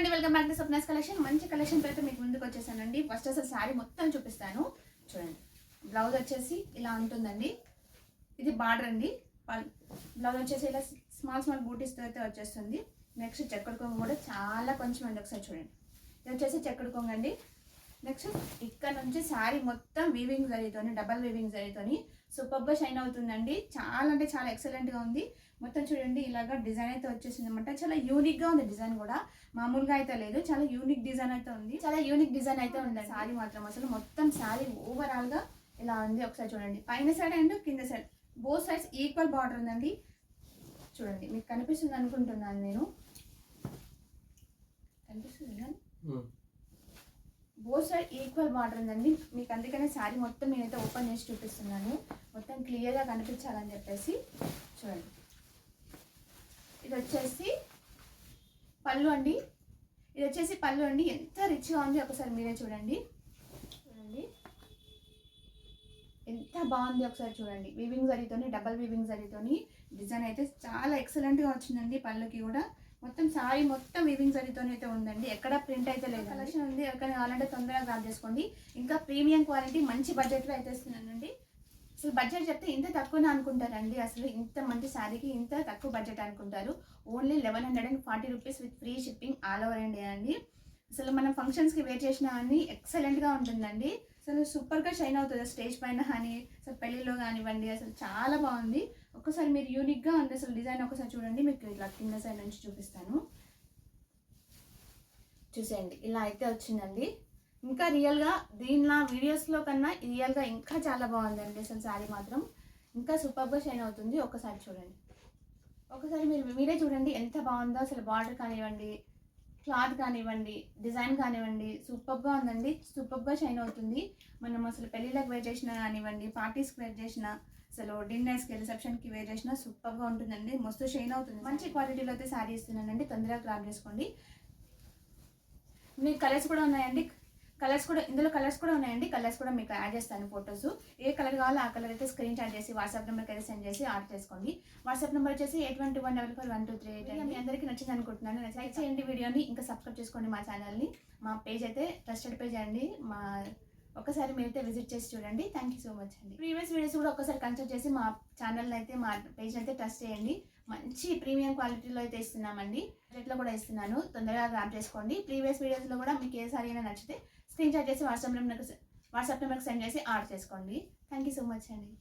అండి, welcome back to Swapna's collection. మంచి collection అయితే మీకు ముందుకు వచ్చేసానండి. ఫస్ట్ అసలు శారీ మొత్తం చూపిస్తాను చూడండి. బ్లౌజ్ వచ్చేసి ఇలా ఉంటుందండి. ఇది బార్డర్ అండి. బ్లౌజ్ వచ్చేసి ఇలా స్మాల్ స్మాల్ బూటీస్తో అయితే వచ్చేస్తుంది. నెక్స్ట్ చెక్కడి కొంగు కూడా చాలా కొంచెం అండి, ఒకసారి చూడండి. ఇది వచ్చేసి చెక్కడి కొంగు అండి. నెక్స్ట్ ఇక్కడ నుంచి శారీ మొత్తం వీవింగ్ జరీతోని, డబల్ వీవింగ్ జరీతోని సూపర్గా షైన్ అవుతుందండి. చాలా అంటే చాలా ఎక్సలెంట్గా ఉంది. మొత్తం చూడండి, ఇలాగా డిజైన్ అయితే వచ్చేసింది అనమాట. చాలా యూనిక్గా ఉంది డిజైన్ కూడా, మామూలుగా అయితే లేదు. చాలా యూనిక్ డిజైన్ అయితే ఉంది. చాలా యూనిక్ డిజైన్ అయితే ఉంది. శారీ మాత్రం అసలు మొత్తం శారీ ఓవరాల్గా ఇలా ఉంది. ఒకసారి చూడండి, పైన సైడ్ అండ్ కింద side both sides equal border ఉందండి. చూడండి, మీకు కనిపిస్తుంది అనుకుంటున్నాను నేను. కనిపిస్తుంది కానీ బోత్ సైడ్ ఈక్వల్ బార్డర్ ఉందండి మీకు. అందుకనే శారీ మొత్తం నేనైతే ఓపెన్ చేసి చూపిస్తున్నాను, మొత్తం క్లియర్గా కనిపించాలని చెప్పేసి. చూడండి, ఇది వచ్చేసి పళ్ళు అండి. ఇది వచ్చేసి పళ్ళు అండి. ఎంత రిచ్గా ఉంది ఒకసారి మీరే చూడండి. చూడండి ఎంత బాగుంది, ఒకసారి చూడండి. వీవింగ్ జరీతోని, డబల్ వీవింగ్ జరీతోని డిజైన్ అయితే చాలా ఎక్సలెంట్గా వచ్చిందండి. పళ్ళుకి కూడా మొత్తం శారీ మొత్తం వీవింగ్ జరీతోనే అయితే ఉందండి. ఎక్కడ ప్రింట్ అయితే లేదు. కలెక్షన్ ఉంది, ఎక్కడ కావాలంటే తొందరగా గ్రాప్ చేసుకోండి. ఇంకా ప్రీమియం క్వాలిటీ మంచి బడ్జెట్లో అయితే ఇస్తున్నానండి. అసలు బడ్జెట్ చెప్తే ఇంత తక్కువనే అనుకుంటారండి. అసలు ఇంత మంచి శారీకి ఇంత తక్కువ బడ్జెట్ అనుకుంటారు. Only 1140 rupees with free shipping all over India అండి. అసలు మనం ఫంక్షన్స్కి వేర్ చేసినా అని ఎక్సలెంట్గా ఉంటుందండి. అసలు సూపర్గా షైన్ అవుతుంది స్టేజ్ పైన కానీ, అసలు పెళ్ళిలో కానివ్వండి. అసలు చాలా బాగుంది. ఒక్కసారి మీరు యూనిక్గా ఉంది అసలు డిజైన్. ఒకసారి చూడండి, మీకు ఇట్లా కింద సైడ్ నుంచి చూపిస్తాను. చూసేయండి, ఇలా అయితే వచ్చిందండి. ఇంకా రియల్గా దీనిలో వీడియోస్లో కన్నా రియల్గా ఇంకా చాలా బాగుందండి. అసలు శారీ మాత్రం ఇంకా సూపర్గా షైన్ అవుతుంది. ఒకసారి చూడండి, ఒకసారి మీరే చూడండి ఎంత బాగుందో. అసలు బార్డర్ కానివ్వండి, క్లాత్ కానివ్వండి, డిజైన్ కానివ్వండి, సూపర్గా ఉందండి. సూపర్గా షైన్ అవుతుంది. మనం అసలు పెళ్ళిళ్ళకి వేర్ చేసినా కానివ్వండి, పార్టీస్కి వేర్ చేసినా, అసలు డిన్నర్స్కి, రిసెప్షన్కి వేర్ చేసినా సూపర్గా ఉంటుందండి. మస్తు షైన్ అవుతుంది. మంచి క్వాలిటీలో అయితే శారీ ఇస్తున్నానండి. తొందరగా గ్రాబ్ చేసుకోండి. మీకు కలర్స్ కూడా ఉన్నాయండి. ఇందులో కలర్స్ కూడా ఉన్నాయండి. కలర్స్ కూడా మీకు యాడ్ చేస్తాను ఫొటోస్. ఏ కలర్ కావాలో ఆ కలర్ అయితే స్క్రీన్ షాట్ చేసి వాట్సాప్ నెంబర్కి అయితే సెండ్ చేసి ఆర్డర్ చేసుకోండి. వాట్సాప్ నెంబర్ వచ్చేసి 8121441238. మీ అందరికీ నచ్చింది అనుకుంటున్నాను. లైక్ చేయండి వీడియోని, ఇంకా సబ్స్క్రైబ్ చేసుకోండి మా ఛానల్ని. మా పేజ్ అయితే ట్రస్టెడ్ పేజ్ అండి. ఒకసారి మీరైతే విజిట్ చేసి చూడండి. థ్యాంక్ యూ సో మచ్ అండి. ప్రీవియస్ వీడియోస్ కూడా ఒకసారి కన్సల్ట్ చేసి మా ఛానల్ అయితే, మా పేజ్ అయితే ట్రస్ట్ చేయండి. మంచి ప్రీమియం క్వాలిటీలో అయితే ఇస్తున్నామండి. రేట్లో కూడా ఇస్తున్నాను. తొందరగా గ్రాబ్ చేసుకోండి. ప్రీవియస్ వీడియోస్లో కూడా మీకు ఏ సారీ అయినా నచ్చితే స్క్రీన్ షాట్ చేసి వాట్సాప్ నెంబర్కి సెండ్ చేసి ఆర్డర్ చేసుకోండి. థ్యాంక్ యూ సో మచ్ అండి.